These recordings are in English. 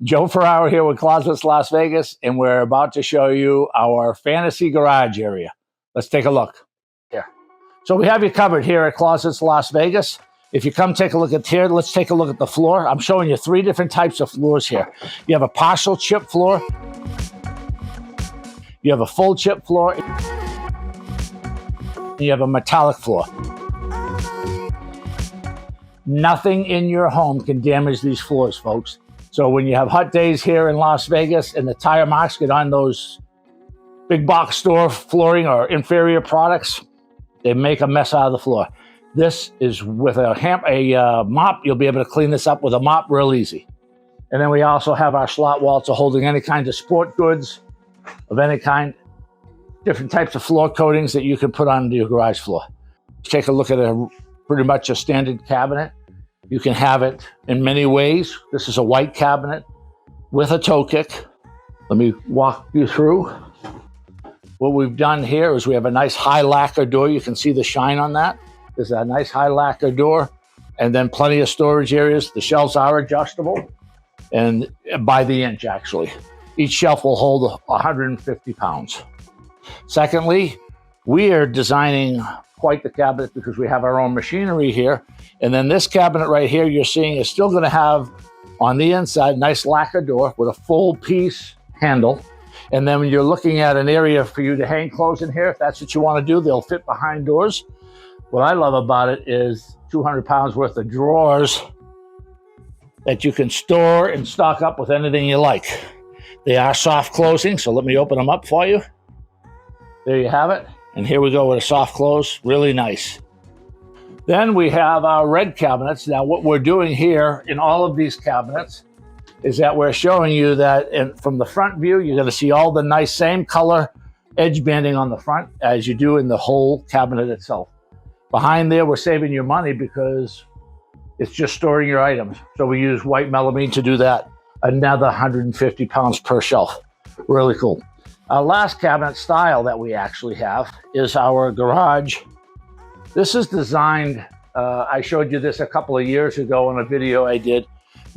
Joe Ferraro here with Closets Las Vegas, and we're about to show you our fantasy garage area. Let's take a look here. So we have you covered here at Closets Las Vegas. If you come take a look at here, let's take a look at the floor. I'm showing you three different types of floors here. You have a partial chip floor. You have a full chip floor. And you have a metallic floor. Nothing in your home can damage these floors, folks. So when you have hot days here in Las Vegas and the tire marks get on those big box store flooring or inferior products, they make a mess out of the floor. This is with a mop. You'll be able to clean this up with a mop real easy. And then we also have our slat walls to holding any kind of sport goods of any kind, different types of floor coatings that you can put on your garage floor. Take a look at pretty much a standard cabinet. You can have it in many ways. This is a white cabinet with a toe kick. Let me walk you through. What we've done here is we have a nice high lacquer door. You can see the shine on that. There's a nice high lacquer door and then plenty of storage areas. The shelves are adjustable and by the inch, actually. Each shelf will hold 150 pounds. Secondly, we are designing quite the cabinet because we have our own machinery here. And then this cabinet right here you're seeing is still going to have on the inside a nice lacquer door with a full piece handle. And then when you're looking at an area for you to hang clothes in here, if that's what you want to do, they'll fit behind doors. What I love about it is 200 pounds worth of drawers that you can store and stock up with anything you like. They are soft closing, so let me open them up for you. There you have it. And here we go with a soft close, really nice. Then we have our red cabinets. Now what we're doing here in all of these cabinets is that we're showing you that from the front view, you're gonna see all the nice same color edge banding on the front as you do in the whole cabinet itself. Behind there, we're saving you money because it's just storing your items. So we use white melamine to do that. Another 150 pounds per shelf. Really cool. Our last cabinet style that we actually have is our garage. This is designed, I showed you this a couple of years ago in a video I did.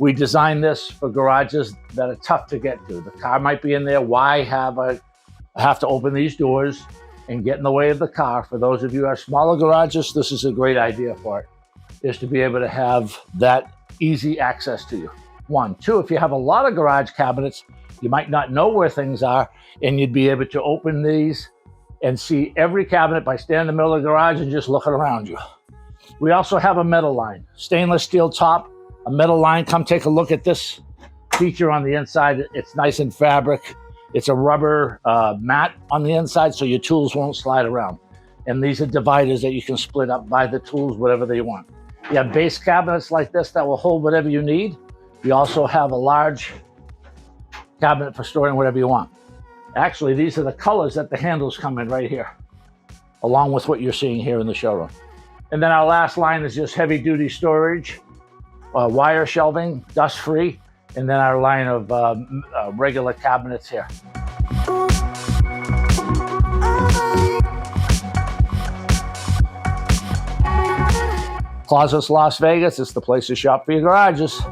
We designed this for garages that are tough to get to. The car might be in there. Why have to open these doors and get in the way of the car? For those of you who have smaller garages, this is a great idea for it, is to be able to have that easy access to you. One. Two, if you have a lot of garage cabinets, you might not know where things are, and you'd be able to open these and see every cabinet by standing in the middle of the garage and just looking around you. We also have a metal line, stainless steel top, a metal line. Come take a look at this feature on the inside. It's nice in fabric. It's a rubber mat on the inside, so your tools won't slide around. And these are dividers that you can split up by the tools, whatever they want. You have base cabinets like this that will hold whatever you need. You also have a large cabinet for storing whatever you want. Actually, these are the colors that the handles come in right here, along with what you're seeing here in the showroom. And then our last line is just heavy duty storage, wire shelving, dust free, and then our line of regular cabinets here. Closets Las Vegas is the place to shop for your garages.